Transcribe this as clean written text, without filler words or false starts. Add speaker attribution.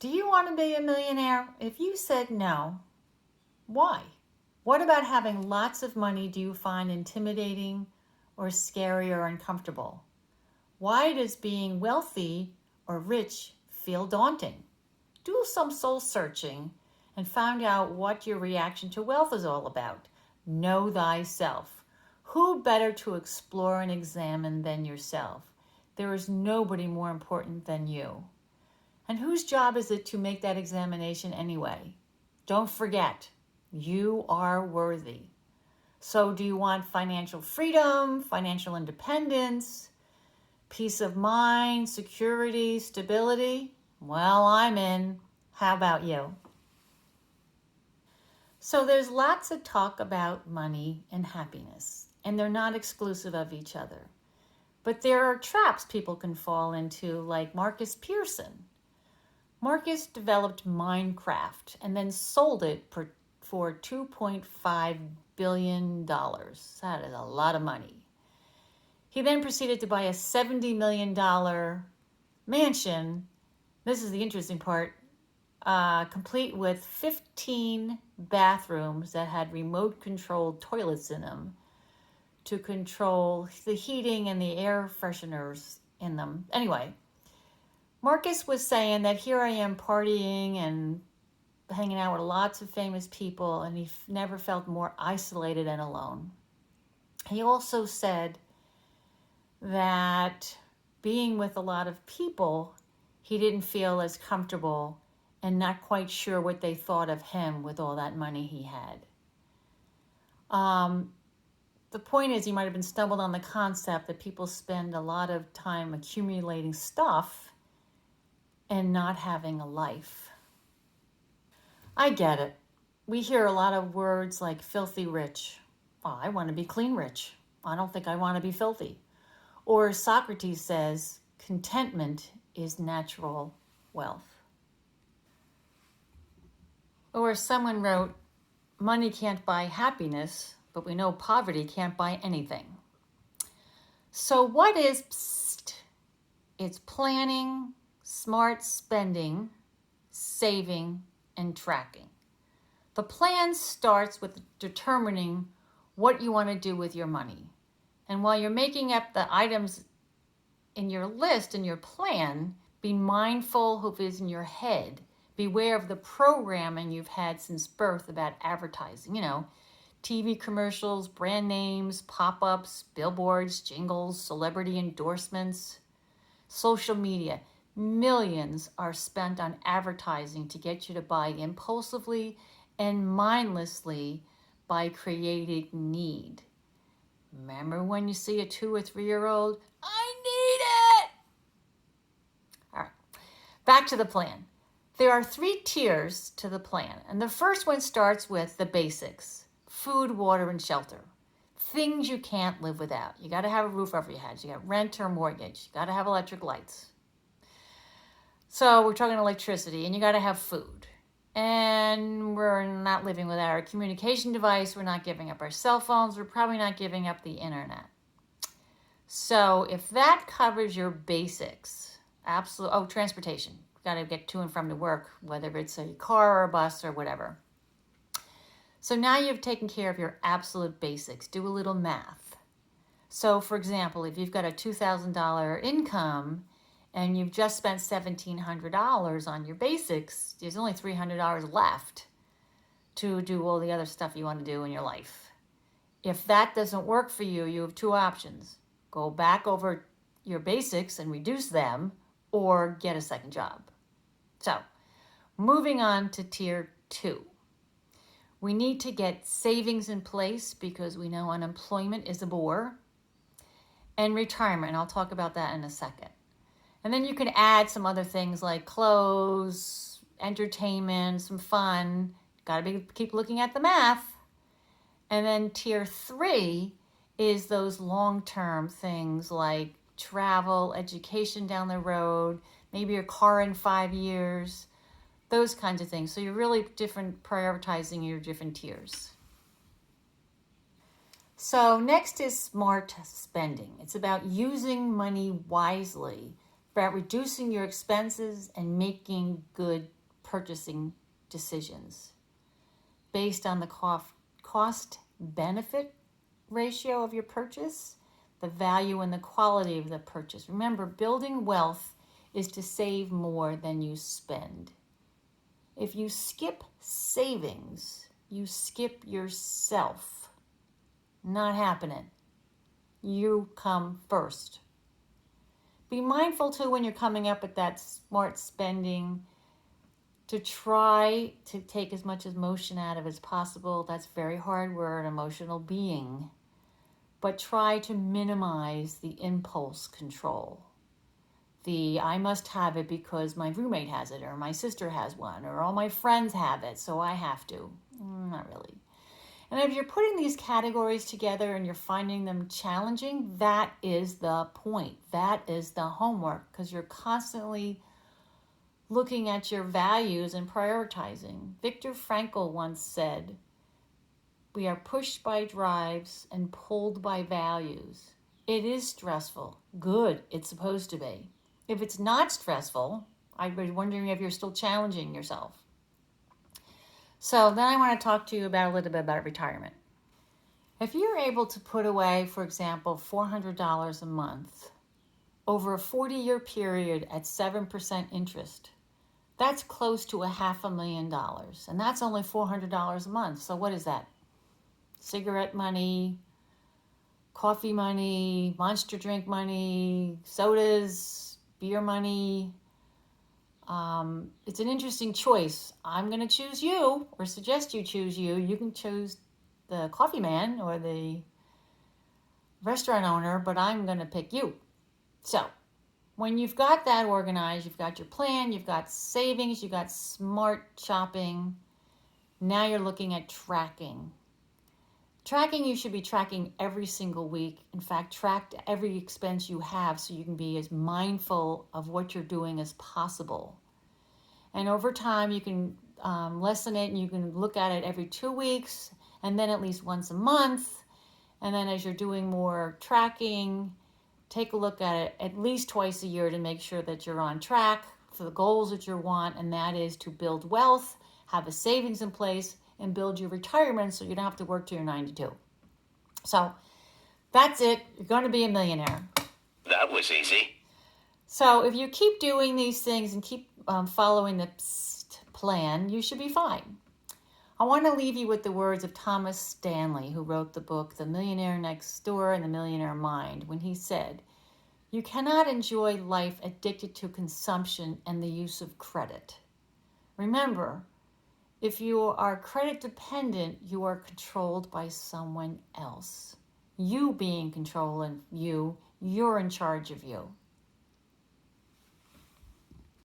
Speaker 1: Do you want to be a millionaire? If you said no, why? What about having lots of money do you find intimidating or scary or uncomfortable? Why does being wealthy or rich feel daunting? Do some soul searching and find out what your reaction to wealth is all about. Know thyself. Who better to explore and examine than yourself? There is nobody more important than you. And whose job is it to make that examination anyway? Don't forget, you are worthy. So do you want financial freedom, financial independence, peace of mind, security, stability? Well, I'm in. How about you? So there's lots of talk about money and happiness, and they're not exclusive of each other. But there are traps people can fall into, like Marcus Pearson. Marcus developed Minecraft and then sold it for $2.5 billion. That is a lot of money. He then proceeded to buy a $70 million mansion. This is the interesting part. Complete with 15 bathrooms that had remote controlled toilets in them to control the heating and the air fresheners in them. Anyway, Marcus was saying that here I am partying and hanging out with lots of famous people, and he never felt more isolated and alone. He also said that being with a lot of people, he didn't feel as comfortable and not quite sure what they thought of him with all that money he had. The point is, he might have been stumbled on the concept that people spend a lot of time accumulating stuff and not having a life. I get it. We hear a lot of words like filthy rich. Oh, I want to be clean rich. I don't think I want to be filthy. Or Socrates says, contentment is natural wealth. Or someone wrote, money can't buy happiness, but we know poverty can't buy anything. So what is PSST? It's planning, smart spending, saving, and tracking. The plan starts with determining what you want to do with your money. And while you're making up the items in your list, in your plan, be mindful of what is in your head. Beware of the programming you've had since birth about advertising. TV commercials, brand names, pop-ups, billboards, jingles, celebrity endorsements, social media. Millions are spent on advertising to get you to buy impulsively and mindlessly by creating need. Remember when you see a 2 or 3-year-old? I need it! All right, back to the plan. There are 3 tiers to the plan, and the first one starts with the basics: food, water, and shelter. Things you can't live without. You got to have a roof over your head. You got rent or mortgage. You got to have electric lights. So we're talking electricity, and you got to have food. And we're not living without our communication device. We're not giving up our cell phones. We're probably not giving up the internet. So if that covers your basics, transportation. Got to get to and from the work, whether it's a car or a bus or whatever. So now you've taken care of your absolute basics. Do a little math. So for example, if you've got a $2,000 income and you've just spent $1,700 on your basics, there's only $300 left to do all the other stuff you want to do in your life. If that doesn't work for you, you have 2 options. Go back over your basics and reduce them, or get a second job. So, moving on to tier 2. We need to get savings in place because we know unemployment is a bore, and retirement, and I'll talk about that in a second. And then you can add some other things like clothes, entertainment, some fun. Got to keep looking at the math. And then tier 3 is those long-term things like travel, education down the road, maybe your car in 5 years, those kinds of things. So you're really prioritizing your different tiers. So next is smart spending. It's about using money wisely. about reducing your expenses and making good purchasing decisions based on the cost benefit ratio of your purchase, the value and the quality of the purchase. Remember, building wealth is to save more than you spend. If you skip savings, you skip yourself. Not happening. You come first. Be mindful too when you're coming up with that smart spending to try to take as much emotion out of it as possible. That's very hard. We're an emotional being. But try to minimize the impulse control. The I must have it because my roommate has it, or my sister has one, or all my friends have it, so I have to. Not really. And if you're putting these categories together and you're finding them challenging, that is the point. That is the homework, because you're constantly looking at your values and prioritizing. Viktor Frankl once said, "We are pushed by drives and pulled by values." It is stressful. Good, it's supposed to be. If it's not stressful, I'd be wondering if you're still challenging yourself. So then I want to talk to you about a little bit about retirement. If you're able to put away, for example, $400 a month over a 40-year period at 7% interest, that's close to $500,000. And that's only $400 a month. So what is that? Cigarette money, coffee money, Monster drink money, sodas, beer money. It's an interesting choice. I'm going to choose you, or suggest you choose you. You can choose the coffee man or the restaurant owner, but I'm going to pick you. So when you've got that organized, you've got your plan, you've got savings, you've got smart shopping, now you're looking at tracking. Tracking, you should be tracking every single week. In fact, track every expense you have so you can be as mindful of what you're doing as possible. And over time, you can lessen it, and you can look at it every 2 weeks, and then at least once a month. And then as you're doing more tracking, take a look at it at least twice a year to make sure that you're on track for the goals that you want, and that is to build wealth, have a savings in place, and build your retirement so you don't have to work till you're 92. So that's it. You're going to be a millionaire.
Speaker 2: That was easy.
Speaker 1: So if you keep doing these things and keep following the plan, you should be fine. I want to leave you with the words of Thomas Stanley, who wrote the book The Millionaire Next Door and The Millionaire Mind, when he said, "You cannot enjoy life addicted to consumption and the use of credit. Remember, if you are credit dependent, you are controlled by someone else. You being controlling you, you're in charge of you."